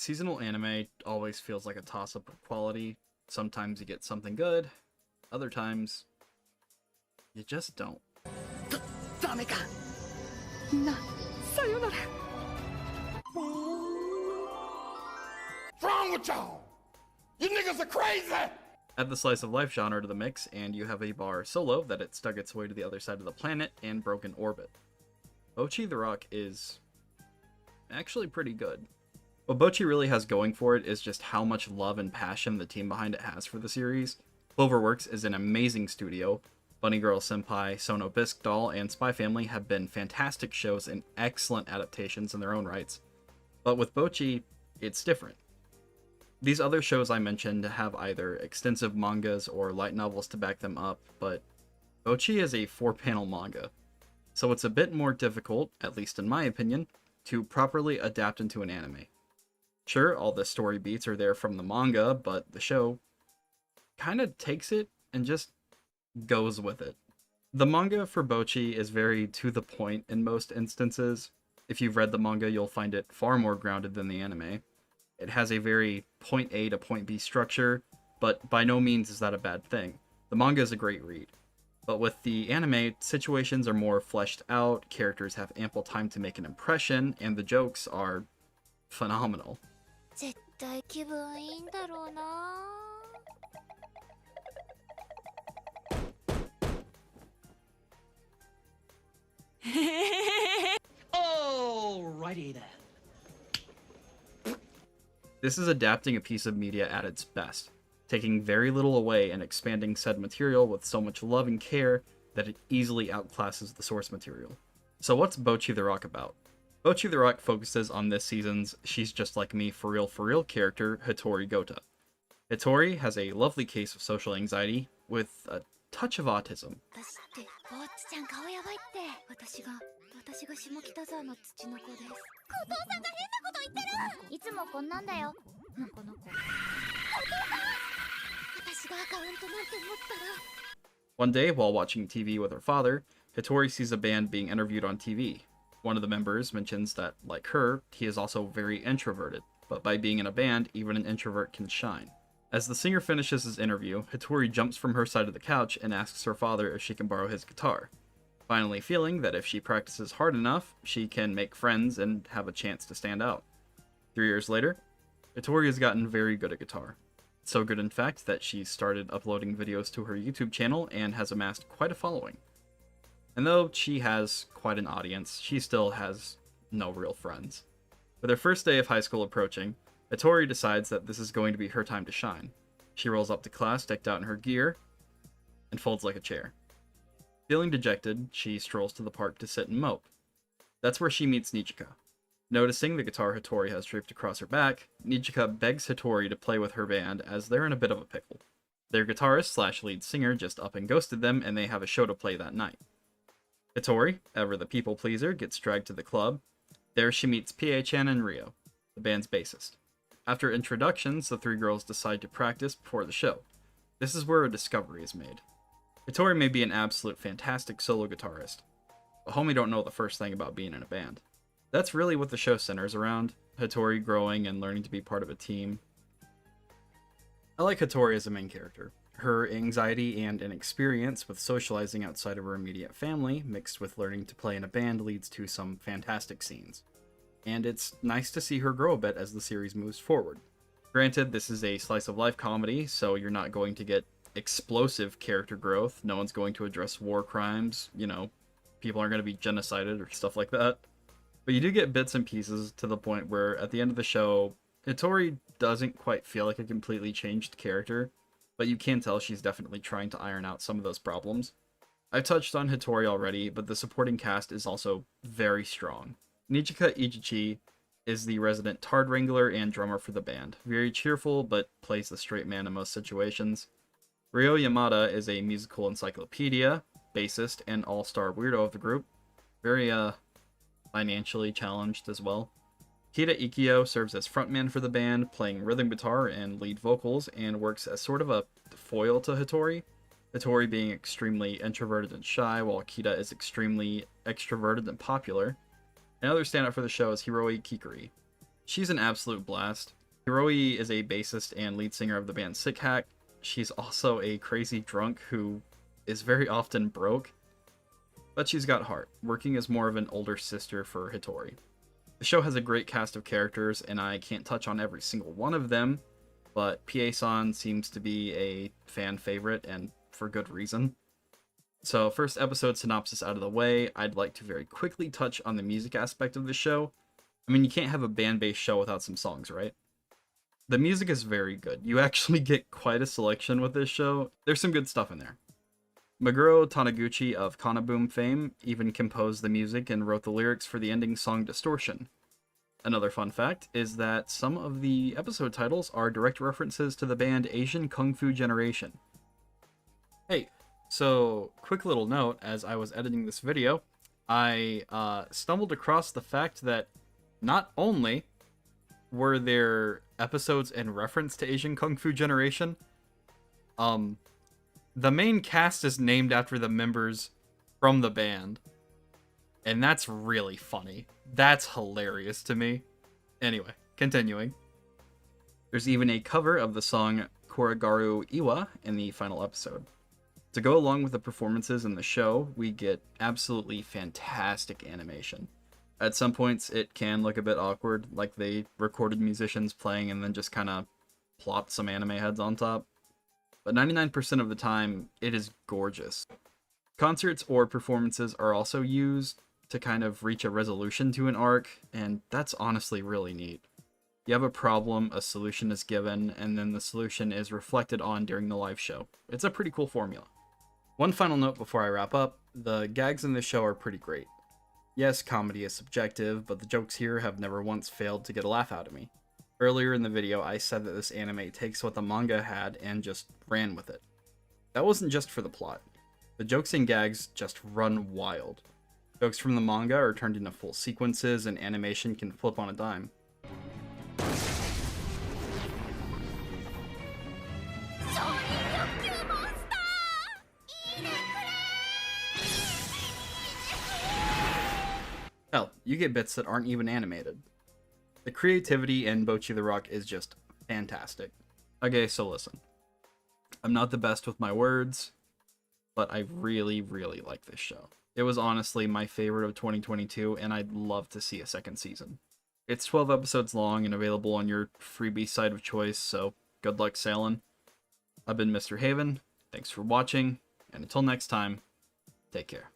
Seasonal anime always feels like a toss-up of quality. Sometimes you get something good, other times you just don't. ダメかみんなさよなら What's wrong with y'all? You niggas are crazy! Add the slice of life genre to the mix, and you have a bar solo that it stuck its way to the other side of the planet and broke in orbit. Bocchi the Rock is actually pretty good. What Bocchi really has going for it is just how much love and passion the team behind it has for the series. Cloverworks is an amazing studio. Bunny Girl Senpai, Sono Bisque Doll, and Spy Family have been fantastic shows and excellent adaptations in their own rights. But with Bocchi, it's different. These other shows I mentioned have either extensive mangas or light novels to back them up, but Bocchi is a 4-panel manga, so it's a bit more difficult, at least in my opinion, to properly adapt into an anime. Sure, all the story beats are there from the manga, but the show kind of takes it and just goes with it. The manga for Bocchi is very to the point in most instances. If you've read the manga, you'll find it far more grounded than the anime. It has a very point A to point B structure, but by no means is that a bad thing. The manga is a great read. But with the anime, situations are more fleshed out, characters have ample time to make an impression, and the jokes are phenomenal. 絶対気分いいんだろうな Alrighty then. This is adapting a piece of media at its best, taking very little away and expanding said material with so much love and care that it easily outclasses the source material. So what's Bocchi the Rock about? Bocchi the Rock focuses on this season's She's Just Like Me for real character, Hitori Gota. Hitori has a lovely case of social anxiety with a touch of autism. 私ってぼっちちゃん顔やばいって私が下北沢の土の子ですお父さんが変なこと言ってるいつもこんなんだよのこの子お父さん私がアカウントなんて持ったら One day, while watching TV with her father, Hitori sees a band being interviewed on TV. One of the members mentions that, like her, he is also very introverted, but by being in a band, even an introvert can shine. As the singer finishes his interview, Hitori jumps from her side of the couch and asks her father if she can borrow his guitar, finally feeling that if she practices hard enough, she can make friends and have a chance to stand out. 3 years later, Hitori has gotten very good at guitar. So good, in fact, that she started uploading videos to her YouTube channel and has amassed quite a following. And though she has quite an audience, she still has no real friends. With her first day of high school approaching, Hitori decides that this is going to be her time to shine. She rolls up to class decked out in her gear and folds like a chair. Feeling dejected, she strolls to the park to sit and mope. That's where she meets Nijika. Noticing the guitar Hitori has draped across her back, Nijika begs Hitori to play with her band as they're in a bit of a pickle. Their guitarist / lead singer just up and ghosted them, and they have a show to play that night. Hitori, ever the people pleaser, gets dragged to the club. There she meets Pie-chan and Ryo, the band's bassist. After introductions, the three girls decide to practice before the show. This is where a discovery is made. Hitori may be an absolute fantastic solo guitarist, but homie don't know the first thing about being in a band. That's really what the show centers around, Hitori growing and learning to be part of a team. I like Hitori as a main character. Her anxiety and inexperience with socializing outside of her immediate family, mixed with learning to play in a band, leads to some fantastic scenes. And it's nice to see her grow a bit as the series moves forward. Granted, this is a slice-of-life comedy, so you're not going to get explosive character growth. No one's going to address war crimes, people aren't going to be genocided or stuff like that. But you do get bits and pieces to the point where, at the end of the show, Hitori doesn't quite feel like a completely changed character, but you can tell she's definitely trying to iron out some of those problems. I've touched on Hitori already, but the supporting cast is also very strong. Nijika Ijichi is the resident Tard Wrangler and drummer for the band. Very cheerful, but plays the straight man in most situations. Ryo Yamada is a musical encyclopedia, bassist, and all-star weirdo of the group. Very, financially challenged as well. Kita Ikio serves as frontman for the band, playing rhythm guitar and lead vocals, and works as sort of a foil to Hitori. Hitori being extremely introverted and shy, while Kita is extremely extroverted and popular. Another standout for the show is Hiroi Kikuri. She's an absolute blast. Hiroi is a bassist and lead singer of the band Sick Hack. She's also a crazy drunk who is very often broke, but she's got heart, working as more of an older sister for Hitori. The show has a great cast of characters, and I can't touch on every single one of them, but Pie-san seems to be a fan favorite, and for good reason. So, first episode synopsis out of the way, I'd like to very quickly touch on the music aspect of the show. I mean, you can't have a band-based show without some songs, right? The music is very good. You actually get quite a selection with this show. There's some good stuff in there. Meguro Taniguchi of Kanaboom fame even composed the music and wrote the lyrics for the ending song Distortion. Another fun fact is that some of the episode titles are direct references to the band Asian Kung Fu Generation. Hey, so quick little note, as I was editing this video, I stumbled across the fact that not only were there episodes in reference to Asian Kung Fu Generation, the main cast is named after the members from the band. And that's really funny. That's hilarious to me. Anyway, continuing. There's even a cover of the song Korigaru Iwa in the final episode. To go along with the performances in the show, we get absolutely fantastic animation. At some points, it can look a bit awkward, like they recorded musicians playing and then just kind of plopped some anime heads on top. But 99% of the time, it is gorgeous. Concerts or performances are also used to kind of reach a resolution to an arc, and that's honestly really neat. You have a problem, a solution is given, and then the solution is reflected on during the live show. It's a pretty cool formula. One final note before I wrap up, the gags in this show are pretty great. Yes, comedy is subjective, but the jokes here have never once failed to get a laugh out of me. Earlier in the video, I said that this anime takes what the manga had and just ran with it. That wasn't just for the plot. The jokes and gags just run wild. Jokes from the manga are turned into full sequences, and animation can flip on a dime. Hell, you get bits that aren't even animated. The creativity in Bocchi the Rock is just fantastic. Okay, so listen. I'm not the best with my words, but I really, really like this show. It was honestly my favorite of 2022, and I'd love to see a second season. It's 12 episodes long and available on your freebie site of choice, so good luck sailing. I've been Mr. Haven, thanks for watching, and until next time, take care.